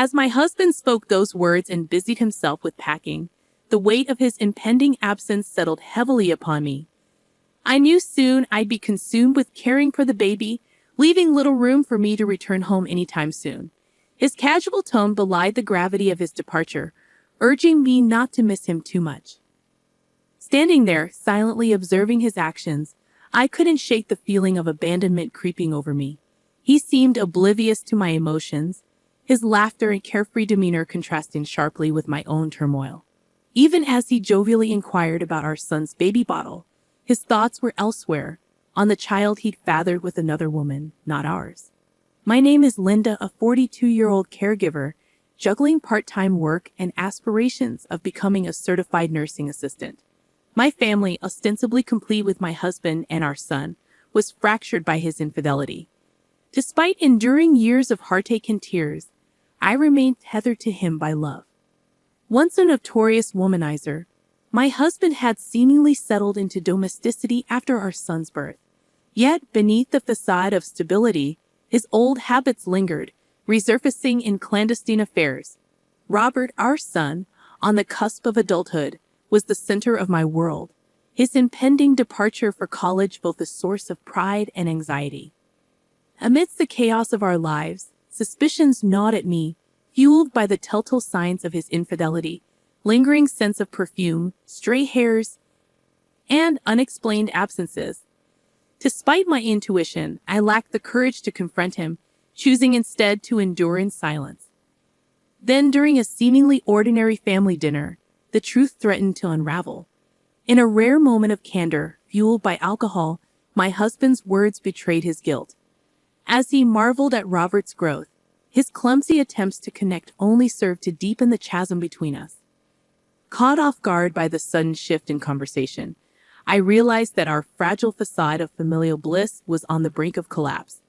As my husband spoke those words and busied himself with packing, the weight of his impending absence settled heavily upon me. I knew soon I'd be consumed with caring for the baby, leaving little room for me to return home anytime soon. His casual tone belied the gravity of his departure, urging me not to miss him too much. Standing there, silently observing his actions, I couldn't shake the feeling of abandonment creeping over me. He seemed oblivious to my emotions, his laughter and carefree demeanor contrasting sharply with my own turmoil. Even as he jovially inquired about our son's baby bottle, his thoughts were elsewhere, on the child he'd fathered with another woman, not ours. My name is Linda, a 42-year-old caregiver, juggling part-time work and aspirations of becoming a certified nursing assistant. My family, ostensibly complete with my husband and our son, was fractured by his infidelity. Despite enduring years of heartache and tears, I remained tethered to him by love. Once a notorious womanizer, my husband had seemingly settled into domesticity after our son's birth. Yet, beneath the facade of stability, his old habits lingered, resurfacing in clandestine affairs. Robert, our son, on the cusp of adulthood, was the center of my world, his impending departure for college both a source of pride and anxiety. Amidst the chaos of our lives, suspicions gnawed at me, fueled by the telltale signs of his infidelity, lingering sense of perfume, stray hairs, and unexplained absences. Despite my intuition, I lacked the courage to confront him, choosing instead to endure in silence. Then, during a seemingly ordinary family dinner, the truth threatened to unravel. In a rare moment of candor, fueled by alcohol, my husband's words betrayed his guilt. As he marveled at Robert's growth, his clumsy attempts to connect only served to deepen the chasm between us. Caught off guard by the sudden shift in conversation, I realized that our fragile facade of familial bliss was on the brink of collapse.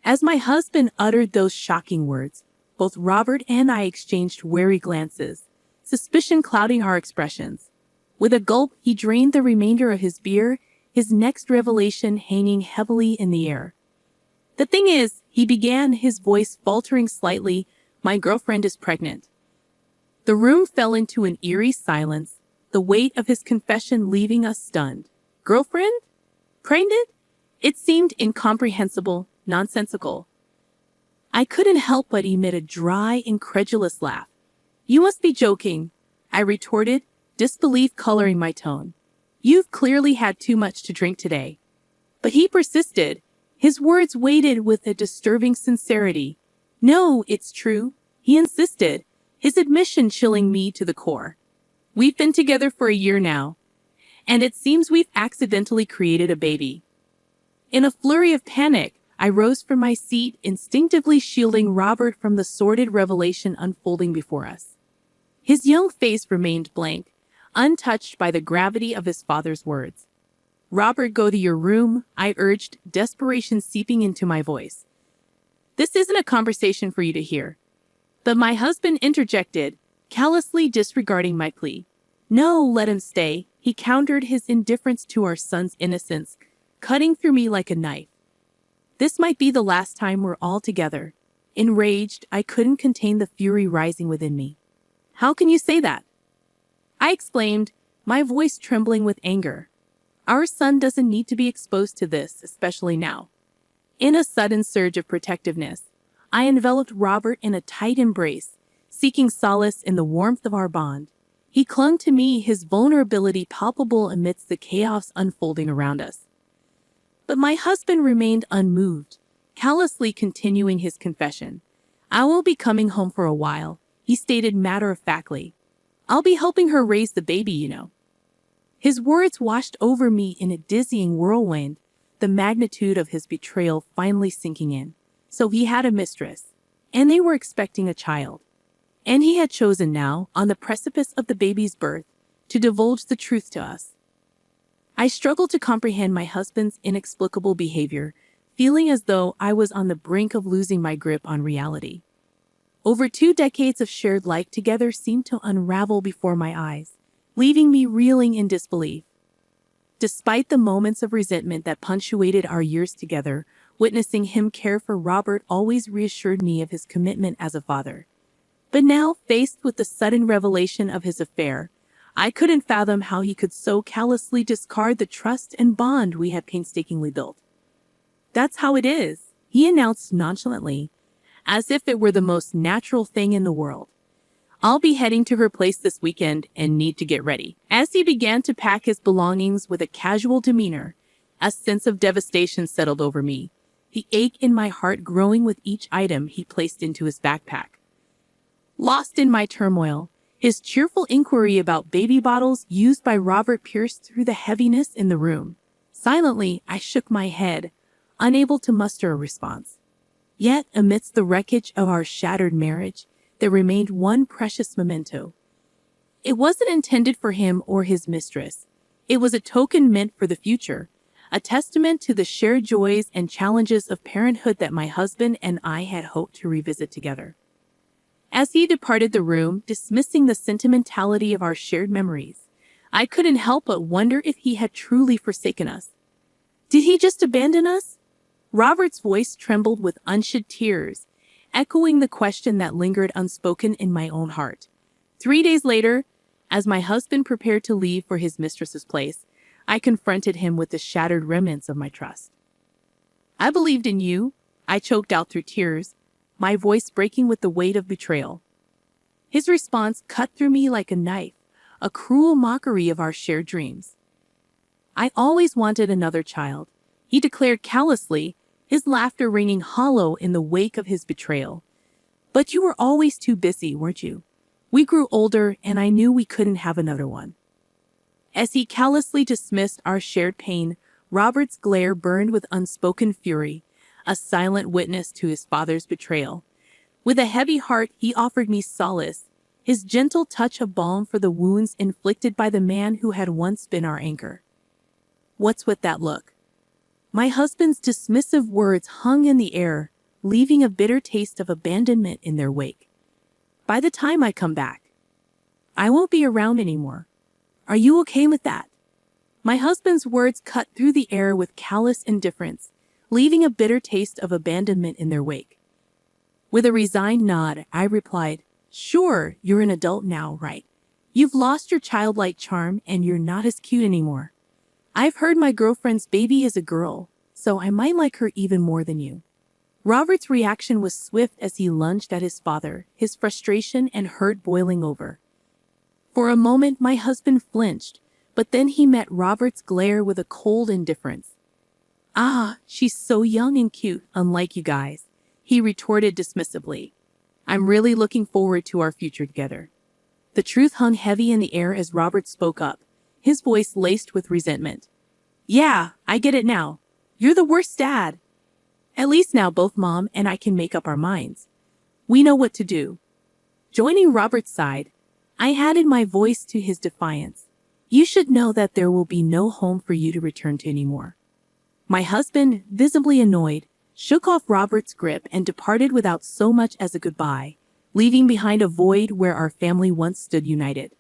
As my husband uttered those shocking words, both Robert and I exchanged wary glances, suspicion clouding our expressions. With a gulp, he drained the remainder of his beer, his next revelation hanging heavily in the air. "The thing is," he began, his voice faltering slightly, "my girlfriend is pregnant." The room fell into an eerie silence, the weight of his confession leaving us stunned. Girlfriend? Pregnant? It seemed incomprehensible, nonsensical. I couldn't help but emit a dry, incredulous laugh. "You must be joking," I retorted, disbelief coloring my tone. "You've clearly had too much to drink today." But he persisted, his words weighted with a disturbing sincerity. "No, it's true," he insisted, his admission chilling me to the core. "We've been together for a year now, and it seems we've accidentally created a baby." In a flurry of panic, I rose from my seat, instinctively shielding Robert from the sordid revelation unfolding before us. His young face remained blank, untouched by the gravity of his father's words. "Robert, go to your room," I urged, desperation seeping into my voice. "This isn't a conversation for you to hear." But my husband interjected, callously disregarding my plea. "No, let him stay," he countered, his indifference to our son's innocence cutting through me like a knife. "This might be the last time we're all together." Enraged, I couldn't contain the fury rising within me. "How can you say that?" I exclaimed, my voice trembling with anger. "Our son doesn't need to be exposed to this, especially now." In a sudden surge of protectiveness, I enveloped Robert in a tight embrace, seeking solace in the warmth of our bond. He clung to me, his vulnerability palpable amidst the chaos unfolding around us. But my husband remained unmoved, callously continuing his confession. "I will be coming home for a while," he stated matter-of-factly. "I'll be helping her raise the baby, you know." His words washed over me in a dizzying whirlwind, the magnitude of his betrayal finally sinking in. So he had a mistress, and they were expecting a child. And he had chosen now, on the precipice of the baby's birth, to divulge the truth to us. I struggled to comprehend my husband's inexplicable behavior, feeling as though I was on the brink of losing my grip on reality. Over 2 decades of shared life together seemed to unravel before my eyes, leaving me reeling in disbelief. Despite the moments of resentment that punctuated our years together, Witnessing him care for Robert always reassured me of his commitment as a father. But now, faced with the sudden revelation of his affair, I couldn't fathom how he could so callously discard the trust and bond we had painstakingly built. "That's how it is," he announced nonchalantly, as if it were the most natural thing in the world. "I'll be heading to her place this weekend and need to get ready." As he began to pack his belongings with a casual demeanor, a sense of devastation settled over me, the ache in my heart growing with each item he placed into his backpack. Lost in my turmoil, his cheerful inquiry about baby bottles used by Robert pierced through the heaviness in the room. Silently, I shook my head, unable to muster a response. Yet, amidst the wreckage of our shattered marriage, there remained one precious memento. It wasn't intended for him or his mistress. It was a token meant for the future, a testament to the shared joys and challenges of parenthood that my husband and I had hoped to revisit together. As he departed the room, dismissing the sentimentality of our shared memories, I couldn't help but wonder if he had truly forsaken us. Did he just abandon us? Robert's voice trembled with unshed tears, echoing the question that lingered unspoken in my own heart. 3 days later, as my husband prepared to leave for his mistress's place, I confronted him with the shattered remnants of my trust. "I believed in you," I choked out through tears, my voice breaking with the weight of betrayal. His response cut through me like a knife, a cruel mockery of our shared dreams. "I always wanted another child," he declared callously, his laughter ringing hollow in the wake of his betrayal. "But you were always too busy, weren't you? We grew older, and I knew we couldn't have another one." As he callously dismissed our shared pain, Robert's glare burned with unspoken fury, a silent witness to his father's betrayal. With a heavy heart, he offered me solace, his gentle touch a balm for the wounds inflicted by the man who had once been our anchor. "What's with that look?" My husband's dismissive words hung in the air, leaving a bitter taste of abandonment in their wake. "By the time I come back, I won't be around anymore. Are you okay with that?" My husband's words cut through the air with callous indifference, leaving a bitter taste of abandonment in their wake. With a resigned nod, I replied, "Sure, you're an adult now, right? You've lost your childlike charm and you're not as cute anymore. I've heard my girlfriend's baby is a girl, so I might like her even more than you." Robert's reaction was swift as he lunged at his father, his frustration and hurt boiling over. For a moment, my husband flinched, but then he met Robert's glare with a cold indifference. "Ah, she's so young and cute, unlike you guys," he retorted dismissively. "I'm really looking forward to our future together." The truth hung heavy in the air as Robert spoke up, his voice laced with resentment. "Yeah, I get it now. You're the worst dad. At least now both Mom and I can make up our minds. We know what to do." Joining Robert's side, I added my voice to his defiance. "You should know that there will be no home for you to return to anymore." My husband, visibly annoyed, shook off Robert's grip and departed without so much as a goodbye, leaving behind a void where our family once stood united.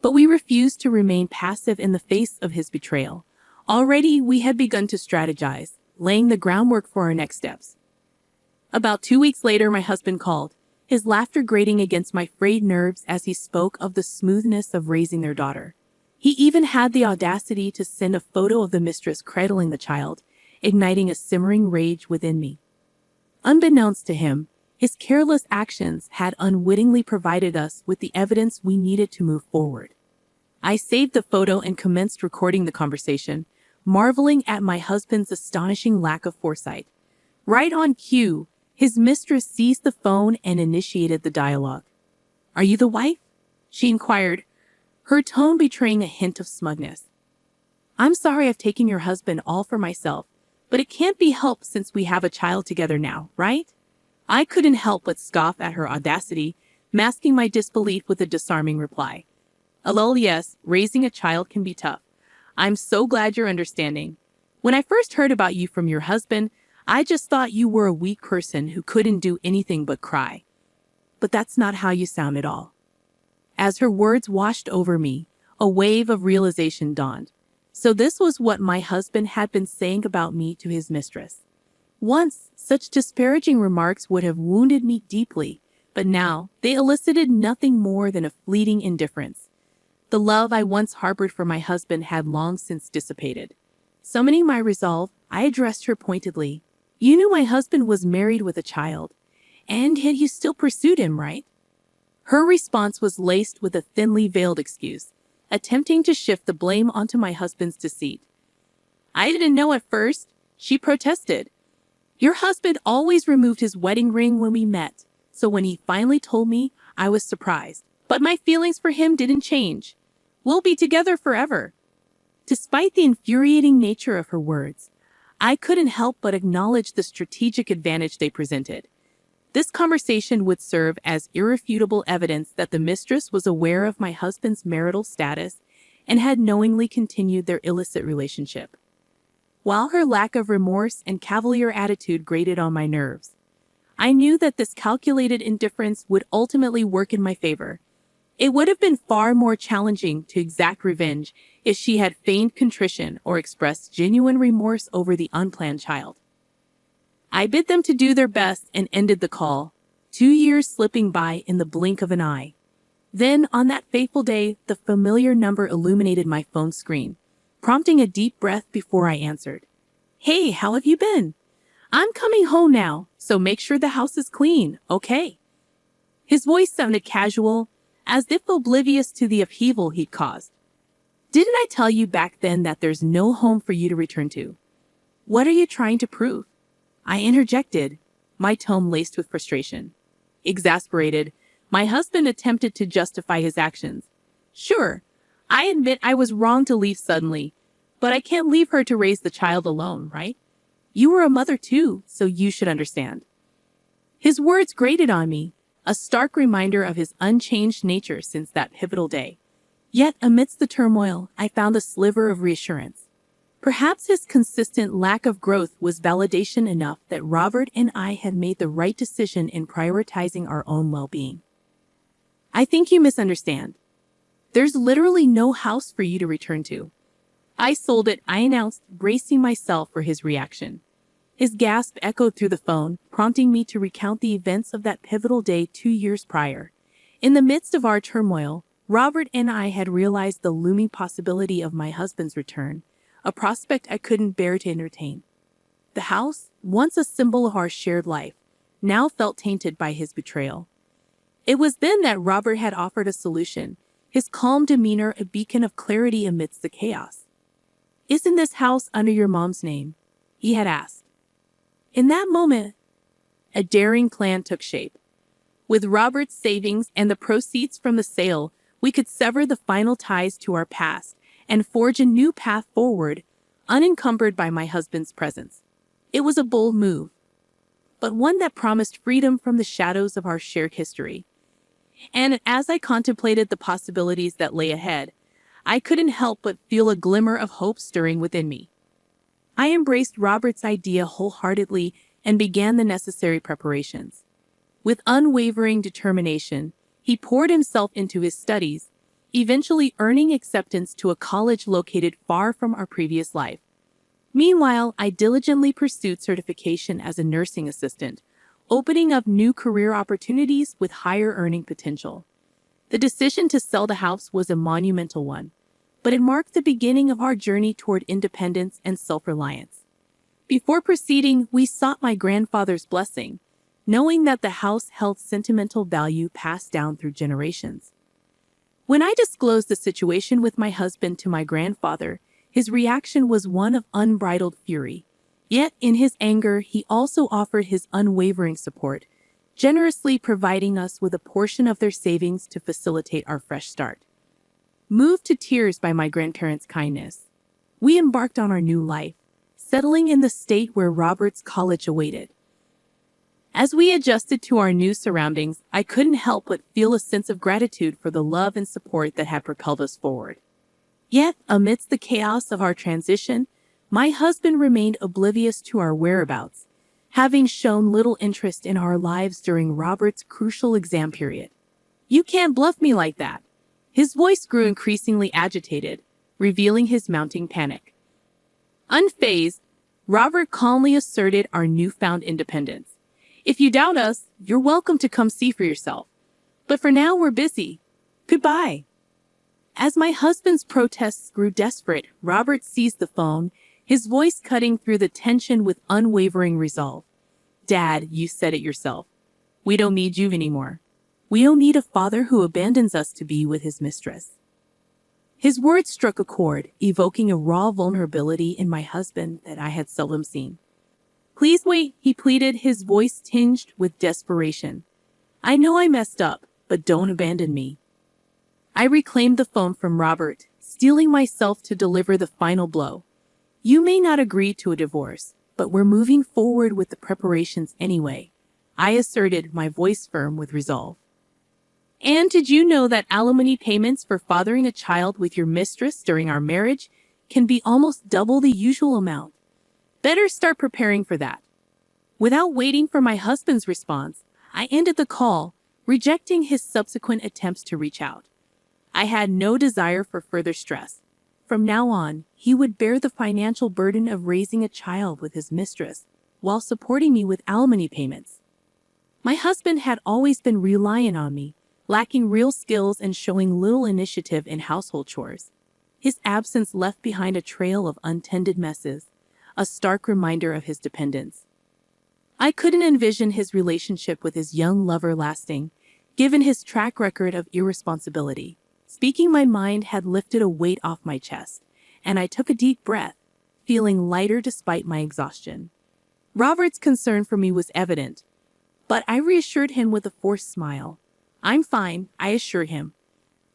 But we refused to remain passive in the face of his betrayal. Already, we had begun to strategize, laying the groundwork for our next steps. About 2 weeks later, my husband called, his laughter grating against my frayed nerves as he spoke of the smoothness of raising their daughter. He even had the audacity to send a photo of the mistress cradling the child, igniting a simmering rage within me. Unbeknownst to him, his careless actions had unwittingly provided us with the evidence we needed to move forward. I saved the photo and commenced recording the conversation, marveling at my husband's astonishing lack of foresight. Right on cue, his mistress seized the phone and initiated the dialogue. "Are you the wife?" she inquired, her tone betraying a hint of smugness. "I'm sorry I've taken your husband all for myself, but it can't be helped since we have a child together now, right?" I couldn't help but scoff at her audacity, masking my disbelief with a disarming reply. "Lol, yes, raising a child can be tough. I'm so glad you're understanding. When I first heard about you from your husband, I just thought you were a weak person who couldn't do anything but cry. But that's not how you sound at all." As her words washed over me, a wave of realization dawned. So this was what my husband had been saying about me to his mistress. Once, such disparaging remarks would have wounded me deeply, but now they elicited nothing more than a fleeting indifference. The love I once harbored for my husband had long since dissipated. Summoning my resolve, I addressed her pointedly. "You knew my husband was married with a child, and yet you still pursued him, right?" Her response was laced with a thinly veiled excuse, attempting to shift the blame onto my husband's deceit. "I didn't know at first," she protested. "Your husband always removed his wedding ring when we met, so when he finally told me, I was surprised. But my feelings for him didn't change. We'll be together forever." Despite the infuriating nature of her words, I couldn't help but acknowledge the strategic advantage they presented. This conversation would serve as irrefutable evidence that the mistress was aware of my husband's marital status and had knowingly continued their illicit relationship. While her lack of remorse and cavalier attitude grated on my nerves, I knew that this calculated indifference would ultimately work in my favor. It would have been far more challenging to exact revenge if she had feigned contrition or expressed genuine remorse over the unplanned child. I bid them to do their best and ended the call, 2 years slipping by in the blink of an eye. Then, on that fateful day, the familiar number illuminated my phone screen, prompting a deep breath before I answered. "Hey, how have you been? I'm coming home now, so make sure the house is clean, okay?" His voice sounded casual, as if oblivious to the upheaval he'd caused. "Didn't I tell you back then that there's no home for you to return to? What are you trying to prove?" I interjected, my tone laced with frustration. Exasperated, my husband attempted to justify his actions. "Sure, I admit I was wrong to leave suddenly, but I can't leave her to raise the child alone, right? You were a mother too, so you should understand." His words grated on me, a stark reminder of his unchanged nature since that pivotal day. Yet, amidst the turmoil, I found a sliver of reassurance. Perhaps his consistent lack of growth was validation enough that Robert and I had made the right decision in prioritizing our own well-being. "I think you misunderstand. There's literally no house for you to return to." "I sold it," I announced, bracing myself for his reaction. His gasp echoed through the phone, prompting me to recount the events of that pivotal day 2 years prior. In the midst of our turmoil, Robert and I had realized the looming possibility of my husband's return, a prospect I couldn't bear to entertain. The house, once a symbol of our shared life, now felt tainted by his betrayal. It was then that Robert had offered a solution, his calm demeanor a beacon of clarity amidst the chaos. "Isn't this house under your mom's name?" he had asked. In that moment, a daring plan took shape. With Robert's savings and the proceeds from the sale, we could sever the final ties to our past and forge a new path forward, unencumbered by my husband's presence. It was a bold move, but one that promised freedom from the shadows of our shared history. And as I contemplated the possibilities that lay ahead, I couldn't help but feel a glimmer of hope stirring within me. I embraced Robert's idea wholeheartedly and began the necessary preparations. With unwavering determination, he poured himself into his studies, eventually earning acceptance to a college located far from our previous life. Meanwhile, I diligently pursued certification as a nursing assistant, opening up new career opportunities with higher earning potential. The decision to sell the house was a monumental one, but it marked the beginning of our journey toward independence and self-reliance. Before proceeding, we sought my grandfather's blessing, knowing that the house held sentimental value passed down through generations. When I disclosed the situation with my husband to my grandfather, his reaction was one of unbridled fury. Yet, in his anger, he also offered his unwavering support, generously providing us with a portion of their savings to facilitate our fresh start. Moved to tears by my grandparents' kindness, we embarked on our new life, settling in the state where Robert's college awaited. As we adjusted to our new surroundings, I couldn't help but feel a sense of gratitude for the love and support that had propelled us forward. Yet, amidst the chaos of our transition, my husband remained oblivious to our whereabouts, having shown little interest in our lives during Robert's crucial exam period. "You can't bluff me like that." His voice grew increasingly agitated, revealing his mounting panic. Unfazed, Robert calmly asserted our newfound independence. If you doubt us, you're welcome to come see for yourself. But for now, we're busy. Goodbye. As my husband's protests grew desperate, Robert seized the phone, his voice cutting through the tension with unwavering resolve. Dad, you said it yourself. We don't need you anymore. We don't need a father who abandons us to be with his mistress. His words struck a chord, evoking a raw vulnerability in my husband that I had seldom seen. Please wait, he pleaded, his voice tinged with desperation. I know I messed up, but don't abandon me. I reclaimed the phone from Robert, steeling myself to deliver the final blow. You may not agree to a divorce, but we're moving forward with the preparations anyway, I asserted, my voice firm with resolve. And did you know that alimony payments for fathering a child with your mistress during our marriage can be almost double the usual amount? Better start preparing for that. Without waiting for my husband's response, I ended the call, rejecting his subsequent attempts to reach out. I had no desire for further stress. From now on, he would bear the financial burden of raising a child with his mistress, while supporting me with alimony payments. My husband had always been reliant on me, lacking real skills and showing little initiative in household chores. His absence left behind a trail of untended messes, a stark reminder of his dependence. I couldn't envision his relationship with his young lover lasting, given his track record of irresponsibility. Speaking my mind had lifted a weight off my chest, and I took a deep breath, feeling lighter despite my exhaustion. Robert's concern for me was evident, but I reassured him with a forced smile. I'm fine, I assured him.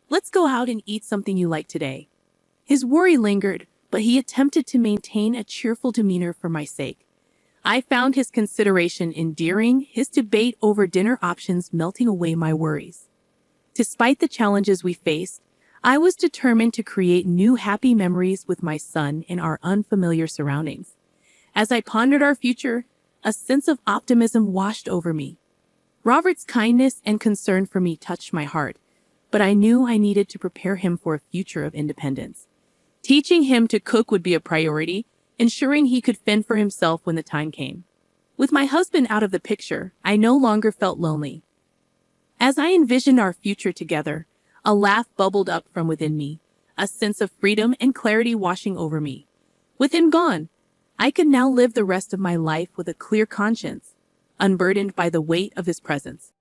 Let's go out and eat something you like today. His worry lingered, but he attempted to maintain a cheerful demeanor for my sake. I found his consideration endearing, his debate over dinner options melting away my worries. Despite the challenges we faced, I was determined to create new happy memories with my son in our unfamiliar surroundings. As I pondered our future, a sense of optimism washed over me. Robert's kindness and concern for me touched my heart, but I knew I needed to prepare him for a future of independence. Teaching him to cook would be a priority, ensuring he could fend for himself when the time came. With my husband out of the picture, I no longer felt lonely. As I envisioned our future together, a laugh bubbled up from within me, a sense of freedom and clarity washing over me. With him gone, I could now live the rest of my life with a clear conscience, unburdened by the weight of his presence.